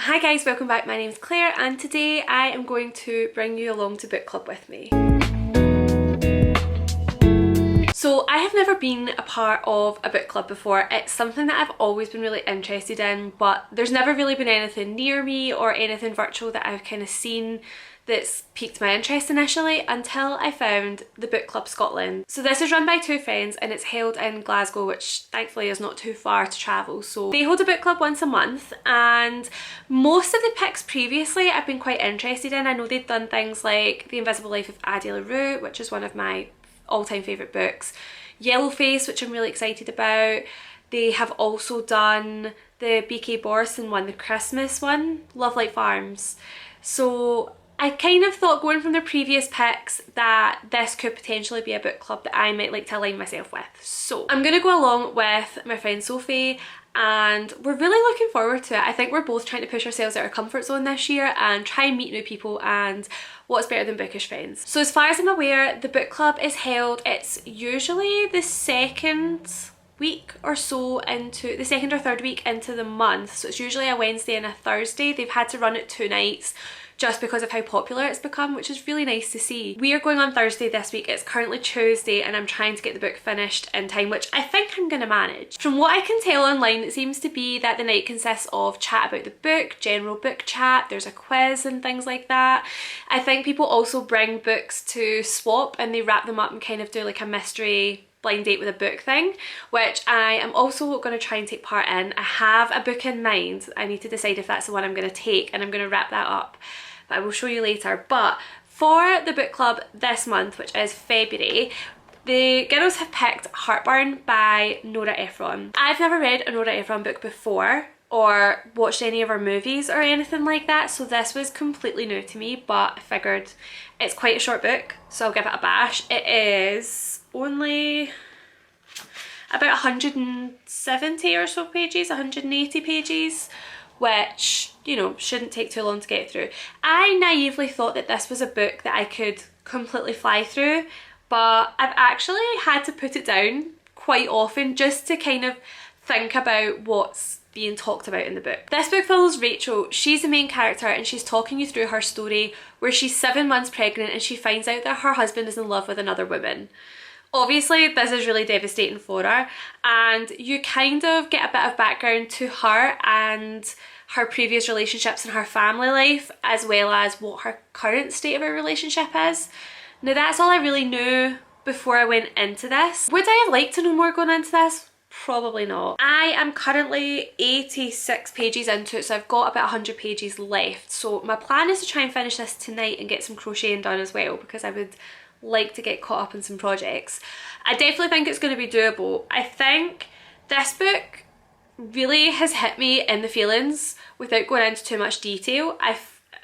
Hi guys, welcome back. My name's Claire and today I am going to bring you along to book club with me. So I have never been a part of a book club before. It's something that I've always been really interested in, but there's never really been anything near me or anything virtual that I've kind of seen that's piqued my interest initially until I found the Book Club Scotland. So this is run by two friends and it's held in Glasgow, which thankfully is not too far to travel. So they hold a book club once a month, and most of the picks previously I've been quite interested in. I know they've done things like The Invisible Life of Addie LaRue, which is one of my all-time favourite books, Yellowface, which I'm really excited about. They have also done the B.K. Borson one, the Christmas one, Love Like Farms. So I kind of thought, going from their previous picks, that this could potentially be a book club that I might like to align myself with. So I'm going to go along with my friend Sophie and we're really looking forward to it. I think we're both trying to push ourselves out of our comfort zone this year and try and meet new people, and what's better than bookish friends. So as far as I'm aware, the book club is held, it's usually the second week or so into the second or third week into the month. So it's usually a Wednesday and a Thursday. They've had to run it 2 nights just because of how popular it's become, which is really nice to see. We are going on Thursday this week. It's currently Tuesday and I'm trying to get the book finished in time, which I think I'm gonna manage. From what I can tell online, it seems to be that the night consists of chat about the book, general book chat, there's a quiz and things like that. I think people also bring books to swap and they wrap them up and kind of do like a mystery blind date with a book thing, which I am also going to try and take part in. I have a book in mind. I need to decide if that's the one I'm going to take, and I'm going to wrap that up, but I will show you later. But for the book club this month, which is February, the girls have picked Heartburn by Nora Ephron. I've never read a Nora Ephron book before or watched any of her movies or anything like that, so this was completely new to me, but I figured it's quite a short book, so I'll give it a bash. It is only about 170 or so pages, 180 pages, which, you know, shouldn't take too long to get through. I naively thought that this was a book that I could completely fly through, but I've actually had to put it down quite often just to kind of think about what's being talked about in the book. This book follows Rachel. She's the main character and she's talking you through her story where she's 7 months pregnant and she finds out that her husband is in love with another woman. Obviously this is really devastating for her, and you kind of get a bit of background to her and her previous relationships and her family life, as well as what her current state of her relationship is. Now that's all I really knew before I went into this. Would I have liked to know more going into this? Probably not. I am currently 86 pages into it, so I've got about 100 pages left. So my plan is to try and finish this tonight and get some crocheting done as well, because I would like to get caught up in some projects. I definitely think it's going to be doable. I think this book really has hit me in the feelings without going into too much detail. I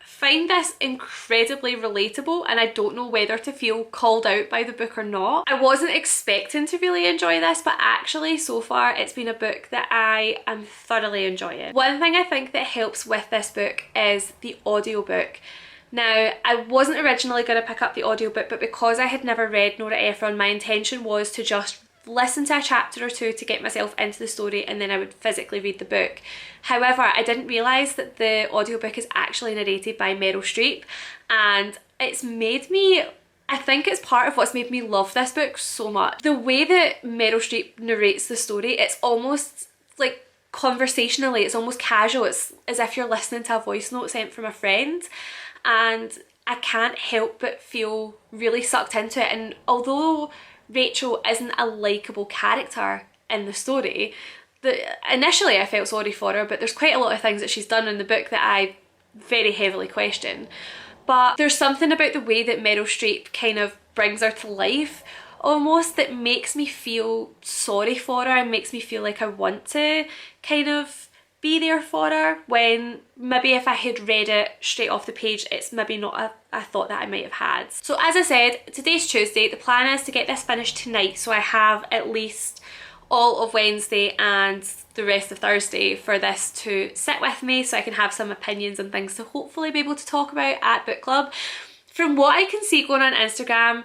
find this incredibly relatable and I don't know whether to feel called out by the book or not. I wasn't expecting to really enjoy this, but actually so far it's been a book that I am thoroughly enjoying. One thing I think that helps with this book is the audiobook. Now, I wasn't originally going to pick up the audiobook, but because I had never read Nora Ephron, my intention was to just listen to a chapter or two to get myself into the story and then I would physically read the book. However, I didn't realise that the audiobook is actually narrated by Meryl Streep, and it's made me, I think it's part of what's made me love this book so much. The way that Meryl Streep narrates the story, it's almost like conversationally, it's almost casual. It's as if you're listening to a voice note sent from a friend, and I can't help but feel really sucked into it. And although Rachel isn't a likeable character in the story, initially I felt sorry for her, but there's quite a lot of things that she's done in the book that I very heavily question. But there's something about the way that Meryl Streep kind of brings her to life almost that makes me feel sorry for her and makes me feel like I want to kind of be there for her, when maybe if I had read it straight off the page, it's maybe not a thought that I might have had. So as I said, today's Tuesday. The plan is to get this finished tonight, so I have at least all of Wednesday and the rest of Thursday for this to sit with me, so I can have some opinions and things to hopefully be able to talk about at book club. From what I can see going on Instagram,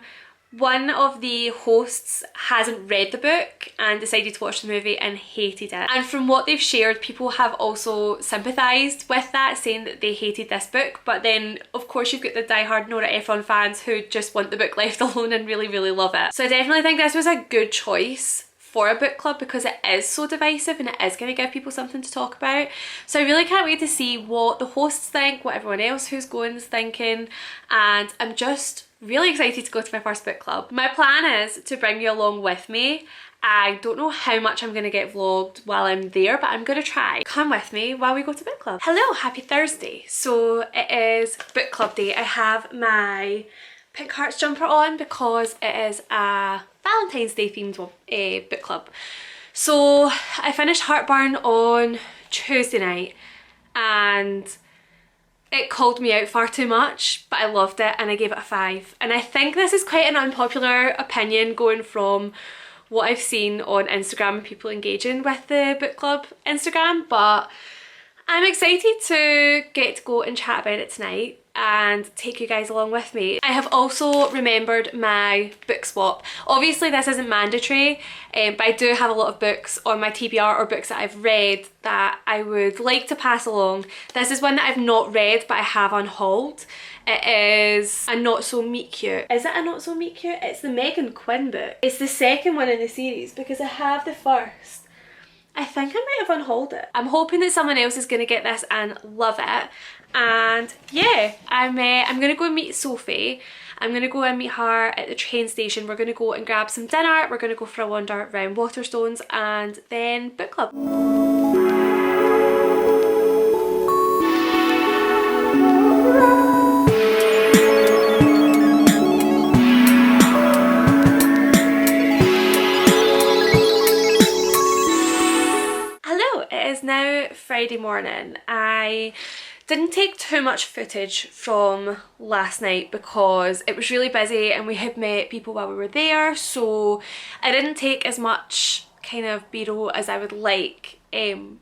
one of the hosts hasn't read the book and decided to watch the movie and hated it. And from what they've shared, people have also sympathised with that, saying that they hated this book. But then, of course, you've got the diehard Nora Ephron fans who just want the book left alone and really, really love it. So I definitely think this was a good choice for a book club because it is so divisive and it is going to give people something to talk about. So I really can't wait to see what the hosts think, what everyone else who's going is thinking, and I'm just really excited to go to my first book club. My plan is to bring you along with me. I don't know how much I'm going to get vlogged while I'm there, but I'm going to try. Come with me while we go to book club. Hello, happy Thursday. So it is book club day. I have my Pink Hearts jumper on because it is a Valentine's Day themed book club. So I finished Heartburn on Tuesday night and it called me out far too much, but I loved it and I gave it a 5. And I think this is quite an unpopular opinion going from what I've seen on Instagram and people engaging with the book club Instagram, but I'm excited to get to go and chat about it tonight and take you guys along with me. I have also remembered my book swap. Obviously this isn't mandatory, but I do have a lot of books on my TBR or books that I've read that I would like to pass along. This is one that I've not read but I have on hold. It is a Not So Meet Cute. Is it a Not So Meet Cute? It's the Megan Quinn book. It's the second one in the series because I have the first. I think I might have unhauled it. I'm hoping that someone else is going to get this and love it. And yeah, I'm going to go and meet Sophie. I'm going to go and meet her at the train station. We're going to go and grab some dinner. We're going to go for a wander around Waterstones and then book club. Now Friday morning. I didn't take too much footage from last night because it was really busy and we had met people while we were there, so I didn't take as much kind of B-roll as I would like.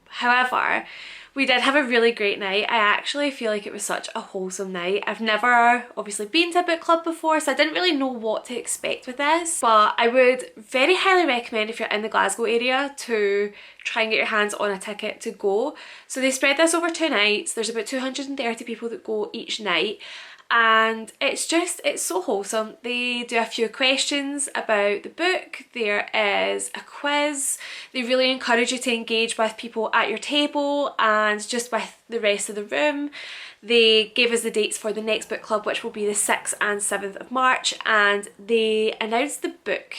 However, we did have a really great night. I actually feel like it was such a wholesome night. I've never obviously been to a book club before, so I didn't really know what to expect with this, but I would very highly recommend if you're in the Glasgow area to try and get your hands on a ticket to go. So they spread this over 2 nights. There's about 230 people that go each night. And it's so wholesome. They do a few questions about the book. There is a quiz. They really encourage you to engage with people at your table and just with the rest of the room. They gave us the dates for the next book club, which will be the 6th and 7th of March, and they announced the book.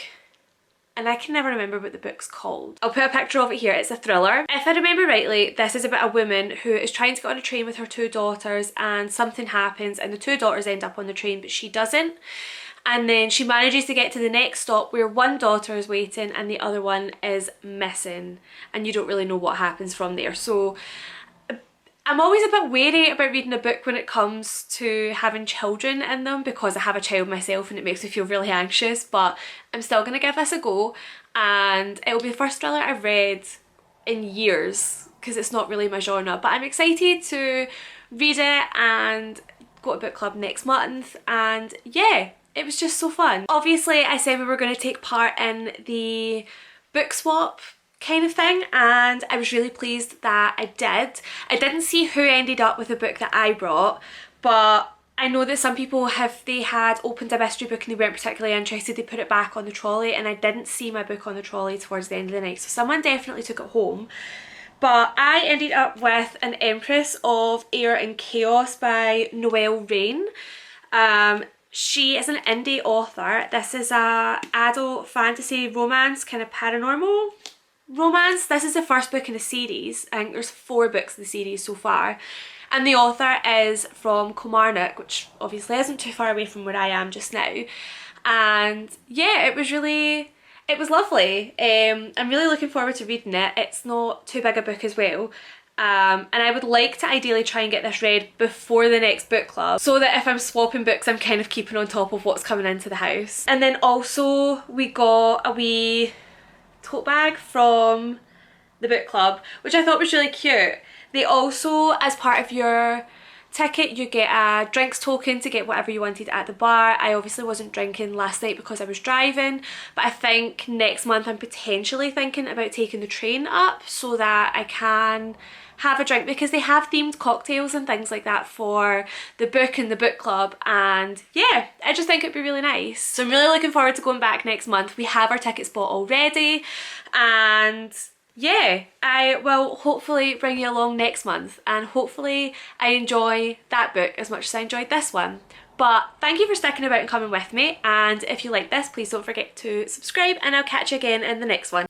And I can never remember what the book's called. I'll put a picture of it here. It's a thriller. If I remember rightly, this is about a woman who is trying to get on a train with her 2 daughters and something happens and the 2 daughters end up on the train but she doesn't. And then she manages to get to the next stop where one daughter is waiting and the other one is missing. And you don't really know what happens from there. So I'm always a bit wary about reading a book when it comes to having children in them because I have a child myself and it makes me feel really anxious, but I'm still going to give this a go, and it'll be the first thriller I've read in years because it's not really my genre, but I'm excited to read it and go to book club next month. And yeah, it was just so fun. Obviously I said we were going to take part in the book swap kind of thing, and I was really pleased that I did. I didn't see who ended up with the book that I brought, but I know that some people, if they had opened a mystery book and they weren't particularly interested, they put it back on the trolley, and I didn't see my book on the trolley towards the end of the night, so someone definitely took it home. But I ended up with An Empress of Air and Chaos by Noelle Rain. She is an indie author. This is a adult fantasy romance, kind of paranormal romance. This is the first book in the series. I think there's 4 books in the series so far, and the author is from Kilmarnock, which obviously isn't too far away from where I am just now. And yeah, it was lovely. I'm really looking forward to reading it. It's not too big a book as well, and I would like to ideally try and get this read before the next book club so that if I'm swapping books I'm kind of keeping on top of what's coming into the house. And then also we got a wee tote bag from the book club, which I thought was really cute. They also, as part of your ticket, you get a drinks token to get whatever you wanted at the bar. I obviously wasn't drinking last night because I was driving, but I think next month I'm potentially thinking about taking the train up so that I can have a drink, because they have themed cocktails and things like that for the book and the book club, and yeah, I just think it'd be really nice. So I'm really looking forward to going back next month. We have our tickets bought already, and yeah, I will hopefully bring you along next month, and hopefully I enjoy that book as much as I enjoyed this one. But thank you for sticking about and coming with me, and if you like this, please don't forget to subscribe, and I'll catch you again in the next one.